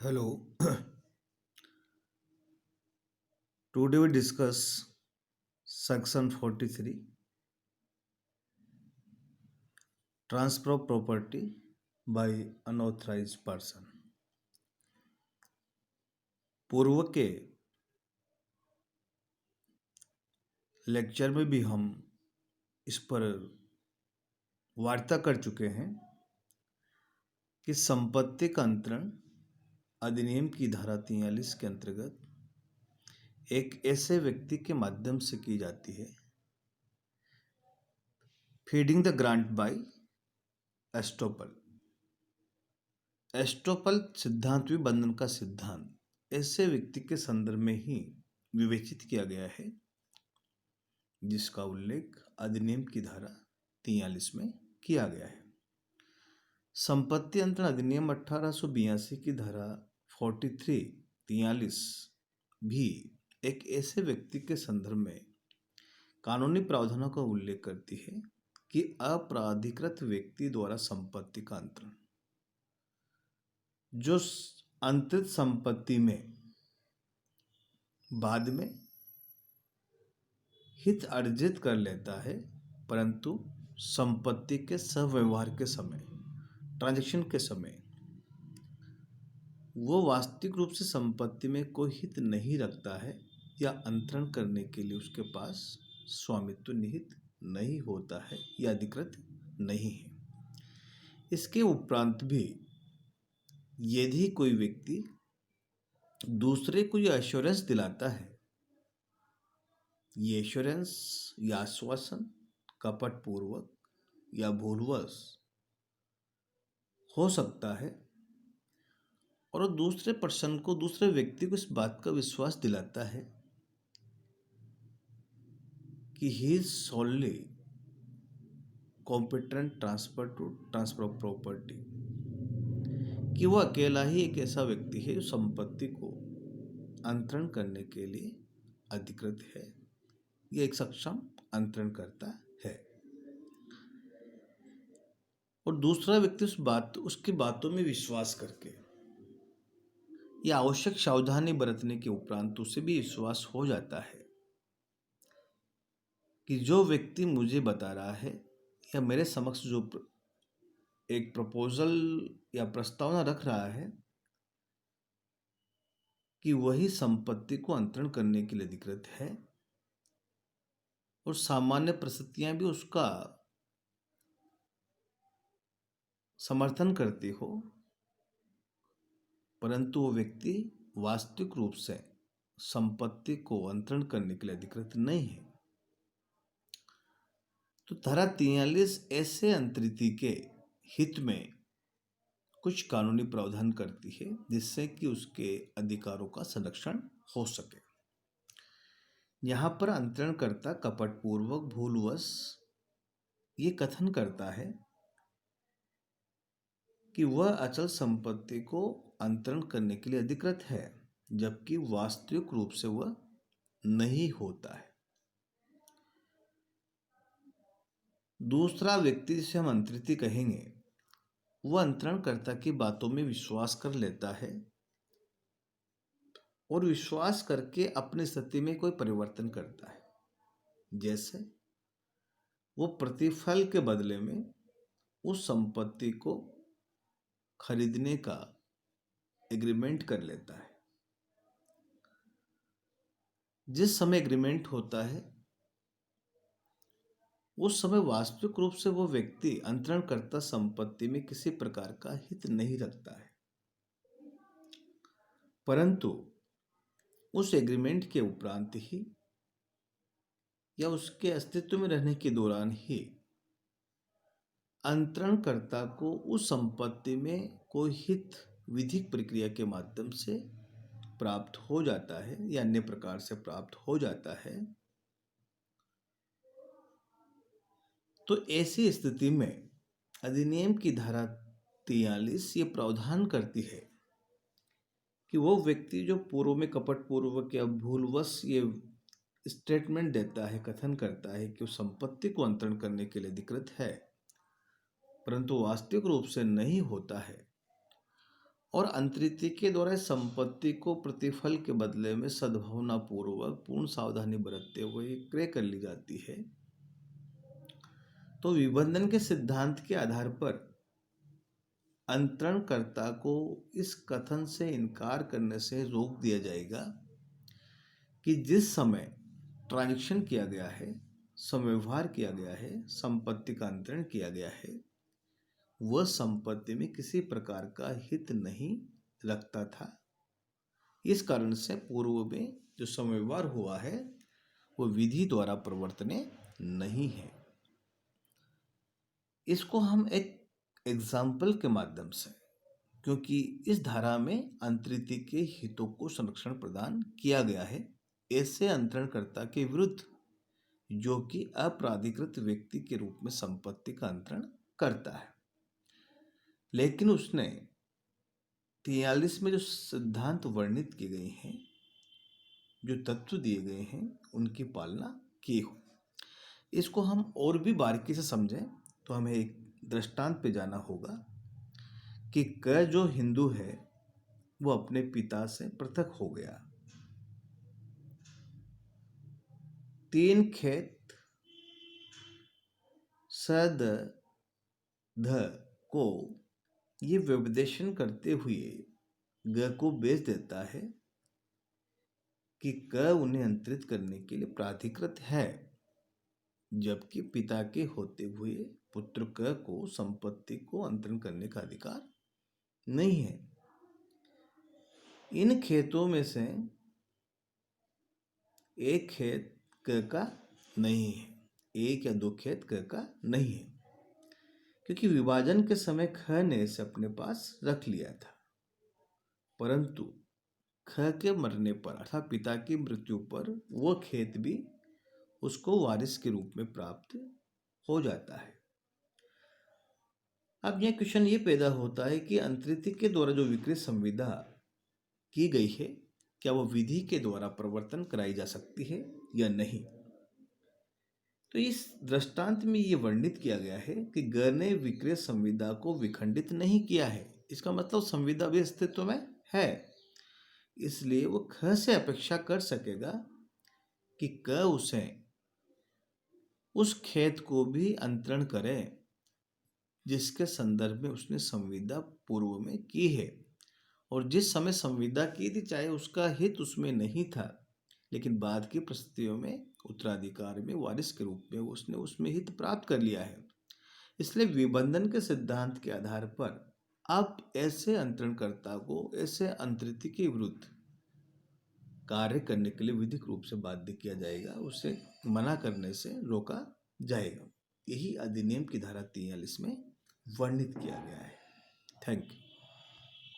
Hello. Today we discuss section 43, transfer of property by unauthorized person. पूर्व के lecture में भी हम इस पर वार्ता कर चुके हैं कि संपत्ति का अंतरण अधिनियम की धारा 43 के अंतर्गत एक ऐसे व्यक्ति के माध्यम से की जाती है, feeding the grant by estoppel. Estoppel सिद्धांत भी बंधन का सिद्धांत ऐसे व्यक्ति के संदर्भ में ही विवेचित किया गया है जिसका उल्लेख अधिनियम की धारा 43 में किया गया है। संपत्ति अंतरण अधिनियम 1882 की धारा 43 भी एक ऐसे व्यक्ति के संदर्भ में कानूनी प्रावधानों का उल्लेख करती है कि अपराधिकृत व्यक्ति द्वारा संपत्ति का अंतरण जो अंतरित संपत्ति में बाद में हित अर्जित कर लेता है, परंतु संपत्ति के सव्यवहार के समय, ट्रांजैक्शन के समय वो वास्तविक रूप से संपत्ति में कोई हित नहीं रखता है या अंतरण करने के लिए उसके पास स्वामित्व निहित नहीं होता है या अधिकृत नहीं है। इसके उपरांत भी यदि कोई व्यक्ति दूसरे को यह एश्योरेंस दिलाता है, ये एश्योरेंस या आश्वासन कपट पूर्वक या भूलवश हो सकता है और दूसरे पर्सन को, दूसरे व्यक्ति को इस बात का विश्वास दिलाता है कि he is solely competent transfer of property, कि वह अकेला ही एक ऐसा व्यक्ति है जो संपत्ति को अंतरण करने के लिए अधिकृत है या एक सक्षम अंतरण करता है, और दूसरा व्यक्ति उसकी बातों में विश्वास करके या आवश्यक सावधानी बरतने के उपरांत उसे भी विश्वास हो जाता है कि जो व्यक्ति मुझे बता रहा है या मेरे समक्ष जो एक प्रपोजल या प्रस्तावना रख रहा है कि वही संपत्ति को अंतरण करने के लिए अधिकृत है और सामान्य परिस्थितियां भी उसका समर्थन करती हो, परंतु वो व्यक्ति वास्तविक रूप से संपत्ति को अंतरण करने के लिए अधिकृत नहीं है, तो धारा 43 ऐसे अंतरिति के हित में कुछ कानूनी प्रावधान करती है जिससे कि उसके अधिकारों का संरक्षण हो सके। यहाँ पर अंतरणकर्ता कपटपूर्वक भूलवश ये कथन करता है कि वह अचल संपत्ति को अंतरण करने के लिए अधिकृत है, जबकि वास्तविक रूप से वह नहीं होता है। दूसरा व्यक्ति जिसे हम अंतरिति कहेंगे, वह अंतरणकर्ता की बातों में विश्वास कर लेता है और विश्वास करके अपनी स्थिति में कोई परिवर्तन करता है, जैसे वो प्रतिफल के बदले में उस संपत्ति को खरीदने का एग्रीमेंट कर लेता है। जिस समय एग्रीमेंट होता है उस समय वास्तविक रूप से वो व्यक्ति अंतरणकर्ता संपत्ति में किसी प्रकार का हित नहीं रखता है, परंतु उस एग्रीमेंट के उपरांत ही या उसके अस्तित्व में रहने के दौरान ही अंतरणकर्ता को उस संपत्ति में कोई हित विधिक प्रक्रिया के माध्यम से प्राप्त हो जाता है या अन्य प्रकार से प्राप्त हो जाता है। तो ऐसी स्थिति में अधिनियम की धारा 43 ये प्रावधान करती है कि वो व्यक्ति जो पूर्व में कपटपूर्वक या भूलवश ये स्टेटमेंट देता है, कथन करता है कि वो संपत्ति को अंतरण करने के लिए अधिकृत है, परंतु वास्तविक रूप से नहीं होता है, और अंतरीति के द्वारा इस संपत्ति को प्रतिफल के बदले में सद्भावना पूर्वक पूर्ण सावधानी बरतते हुए क्रय कर ली जाती है, तो विबंधन के सिद्धांत के आधार पर अंतरणकर्ता को इस कथन से इनकार करने से रोक दिया जाएगा कि जिस समय ट्रांजैक्शन किया गया है, समव्यवहार किया गया है, संपत्ति का अंतरण किया गया है, वह संपत्ति में किसी प्रकार का हित नहीं रखता था। इस कारण से पूर्व में जो समव्यवहार हुआ है वो विधि द्वारा प्रवर्तनीय नहीं है। इसको हम एक एग्जाम्पल के माध्यम से, क्योंकि इस धारा में अंतरीति के हितों को संरक्षण प्रदान किया गया है, ऐसे अंतरणकर्ता के विरुद्ध जो कि अपराधिकृत व्यक्ति के रूप में संपत्ति का अंतरण करता है, लेकिन उसने 43 में जो सिद्धांत वर्णित किए गए हैं, जो तत्व दिए गए हैं, उनकी पालना की हो। इसको हम और भी बारीकी से समझें तो हमें एक दृष्टांत पे जाना होगा कि क जो हिंदू है वो अपने पिता से पृथक हो गया। 3 खेत सद ध को ये व्यपदेशन करते हुए ग को बेच देता है कि क उन्हें अंतरित करने के लिए प्राधिकृत है, जबकि पिता के होते हुए पुत्र क को संपत्ति को अंतरण करने का अधिकार नहीं है। इन खेतों में से एक खेत क का नहीं है, 1 या 2 खेत क का नहीं है, क्योंकि विभाजन के समय ख ने इसे अपने पास रख लिया था, परंतु ख के मरने पर अर्थात पिता की मृत्यु पर वह खेत भी उसको वारिस के रूप में प्राप्त हो जाता है। अब यह क्वेश्चन ये पैदा होता है कि अंतरीति के द्वारा जो विक्रय संविदा की गई है, क्या वह विधि के द्वारा प्रवर्तन कराई जा सकती है या नहीं। तो इस दृष्टांत में ये वर्णित किया गया है कि ग ने विक्रय संविदा को विखंडित नहीं किया है, इसका मतलब संविदा भी अस्तित्व में है, इसलिए वो ख से अपेक्षा कर सकेगा कि क उसे उस खेत को भी अंतरण करे जिसके संदर्भ में उसने संविदा पूर्व में की है, और जिस समय संविदा की थी चाहे उसका हित उसमें नहीं था, लेकिन बाद की परिस्थितियों में उत्तराधिकार में वारिस के रूप में उसने उसमें हित प्राप्त कर लिया है। इसलिए विबंधन के सिद्धांत के आधार पर अब ऐसे अंतरणकर्ता को ऐसे अंतरिति के विरुद्ध कार्य करने के लिए विधिक रूप से बाध्य किया जाएगा, उसे मना करने से रोका जाएगा। यही अधिनियम की धारा 43 में वर्णित किया गया है। Thank you.